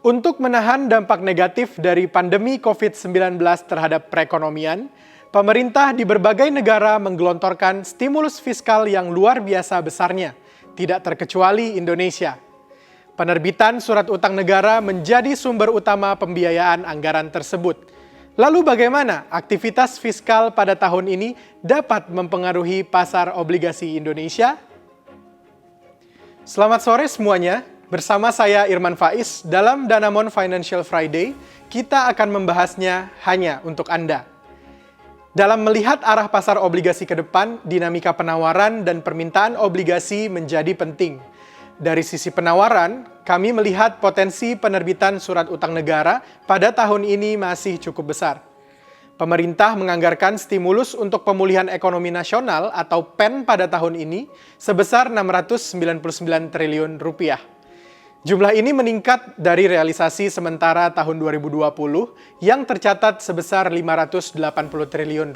Untuk menahan dampak negatif dari pandemi COVID-19 terhadap perekonomian, pemerintah di berbagai negara menggelontorkan stimulus fiskal yang luar biasa besarnya, tidak terkecuali Indonesia. Penerbitan surat utang negara menjadi sumber utama pembiayaan anggaran tersebut. Lalu bagaimana aktivitas fiskal pada tahun ini dapat mempengaruhi pasar obligasi Indonesia? Selamat sore semuanya. Bersama saya Irman Faiz, dalam Danamon Financial Friday, kita akan membahasnya hanya untuk Anda. Dalam melihat arah pasar obligasi ke depan, dinamika penawaran dan permintaan obligasi menjadi penting. Dari sisi penawaran, kami melihat potensi penerbitan surat utang negara pada tahun ini masih cukup besar. Pemerintah menganggarkan stimulus untuk pemulihan ekonomi nasional atau PEN pada tahun ini sebesar Rp699 triliun. Jumlah ini meningkat dari realisasi sementara tahun 2020 yang tercatat sebesar Rp580 triliun.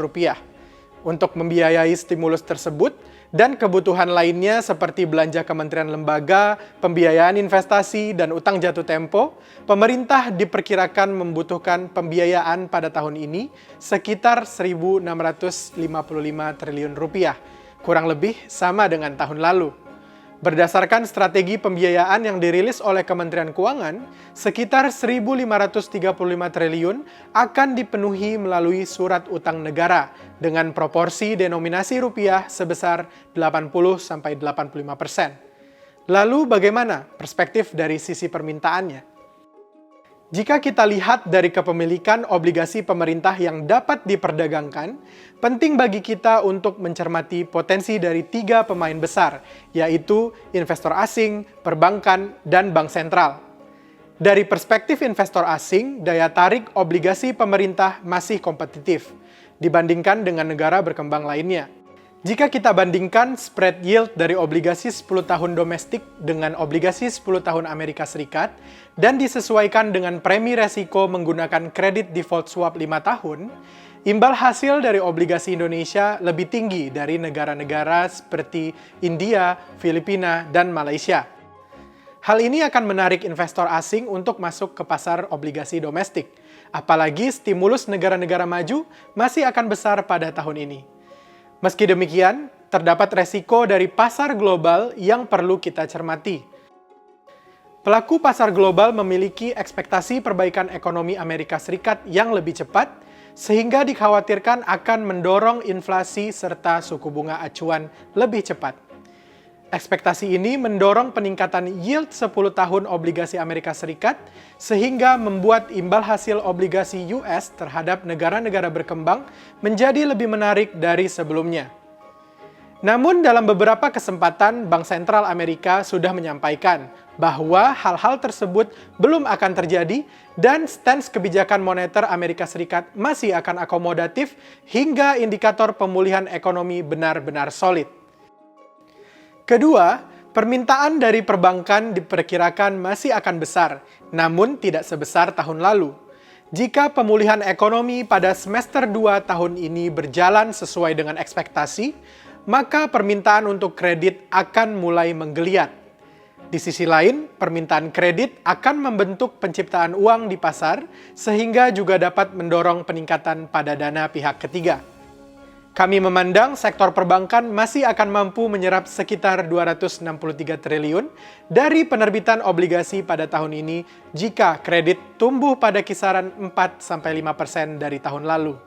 Untuk membiayai stimulus tersebut dan kebutuhan lainnya seperti belanja kementerian lembaga, pembiayaan investasi, dan utang jatuh tempo, pemerintah diperkirakan membutuhkan pembiayaan pada tahun ini sekitar Rp1.655 triliun, kurang lebih sama dengan tahun lalu. Berdasarkan strategi pembiayaan yang dirilis oleh Kementerian Keuangan, sekitar Rp1.535 triliun akan dipenuhi melalui surat utang negara dengan proporsi denominasi rupiah sebesar 80-85%. Lalu bagaimana perspektif dari sisi permintaannya? Jika kita lihat dari kepemilikan obligasi pemerintah yang dapat diperdagangkan, penting bagi kita untuk mencermati potensi dari 3 pemain besar, yaitu investor asing, perbankan, dan bank sentral. Dari perspektif investor asing, daya tarik obligasi pemerintah masih kompetitif dibandingkan dengan negara berkembang lainnya. Jika kita bandingkan spread yield dari obligasi 10 tahun domestik dengan obligasi 10 tahun Amerika Serikat dan disesuaikan dengan premi resiko menggunakan kredit default swap 5 tahun, imbal hasil dari obligasi Indonesia lebih tinggi dari negara-negara seperti India, Filipina, dan Malaysia. Hal ini akan menarik investor asing untuk masuk ke pasar obligasi domestik, apalagi stimulus negara-negara maju masih akan besar pada tahun ini. Meski demikian, terdapat resiko dari pasar global yang perlu kita cermati. Pelaku pasar global memiliki ekspektasi perbaikan ekonomi Amerika Serikat yang lebih cepat, sehingga dikhawatirkan akan mendorong inflasi serta suku bunga acuan lebih cepat. Ekspektasi ini mendorong peningkatan yield 10 tahun obligasi Amerika Serikat, sehingga membuat imbal hasil obligasi US terhadap negara-negara berkembang menjadi lebih menarik dari sebelumnya. Namun dalam beberapa kesempatan, Bank Sentral Amerika sudah menyampaikan bahwa hal-hal tersebut belum akan terjadi dan stance kebijakan moneter Amerika Serikat masih akan akomodatif hingga indikator pemulihan ekonomi benar-benar solid. Kedua, permintaan dari perbankan diperkirakan masih akan besar, namun tidak sebesar tahun lalu. Jika pemulihan ekonomi pada semester 2 tahun ini berjalan sesuai dengan ekspektasi, maka permintaan untuk kredit akan mulai menggeliat. Di sisi lain, permintaan kredit akan membentuk penciptaan uang di pasar, sehingga juga dapat mendorong peningkatan pada dana pihak ketiga. Kami memandang sektor perbankan masih akan mampu menyerap sekitar Rp263 triliun dari penerbitan obligasi pada tahun ini jika kredit tumbuh pada kisaran 4-5% dari tahun lalu.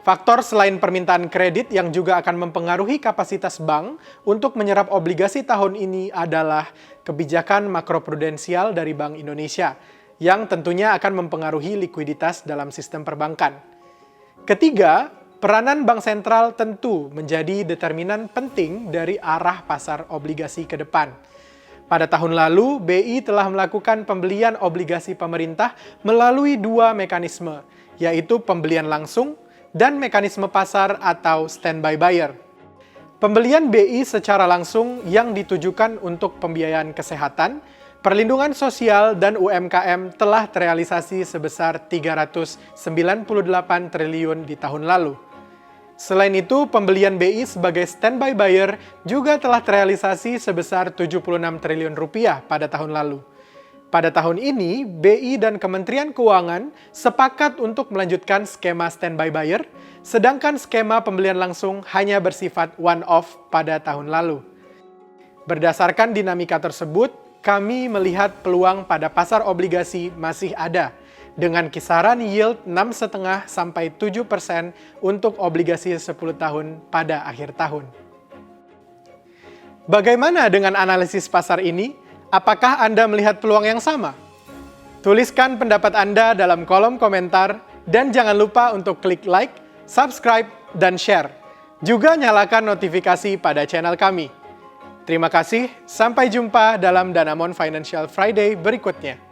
Faktor selain permintaan kredit yang juga akan mempengaruhi kapasitas bank untuk menyerap obligasi tahun ini adalah kebijakan makroprudensial dari Bank Indonesia, yang tentunya akan mempengaruhi likuiditas dalam sistem perbankan. Ketiga, peranan bank sentral tentu menjadi determinan penting dari arah pasar obligasi ke depan. Pada tahun lalu, BI telah melakukan pembelian obligasi pemerintah melalui 2 mekanisme, yaitu pembelian langsung dan mekanisme pasar atau standby buyer. Pembelian BI secara langsung yang ditujukan untuk pembiayaan kesehatan, perlindungan sosial, dan UMKM telah terrealisasi sebesar Rp398 triliun di tahun lalu. Selain itu, pembelian BI sebagai standby buyer juga telah terrealisasi sebesar 76 triliun rupiah pada tahun lalu. Pada tahun ini, BI dan Kementerian Keuangan sepakat untuk melanjutkan skema standby buyer, sedangkan skema pembelian langsung hanya bersifat one-off pada tahun lalu. Berdasarkan dinamika tersebut, kami melihat peluang pada pasar obligasi masih ada, dengan kisaran yield 6,5 sampai 7% untuk obligasi 10 tahun pada akhir tahun. Bagaimana dengan analisis pasar ini? Apakah Anda melihat peluang yang sama? Tuliskan pendapat Anda dalam kolom komentar dan jangan lupa untuk klik like, subscribe, dan share. Juga nyalakan notifikasi pada channel kami. Terima kasih, sampai jumpa dalam Danamon Financial Friday berikutnya.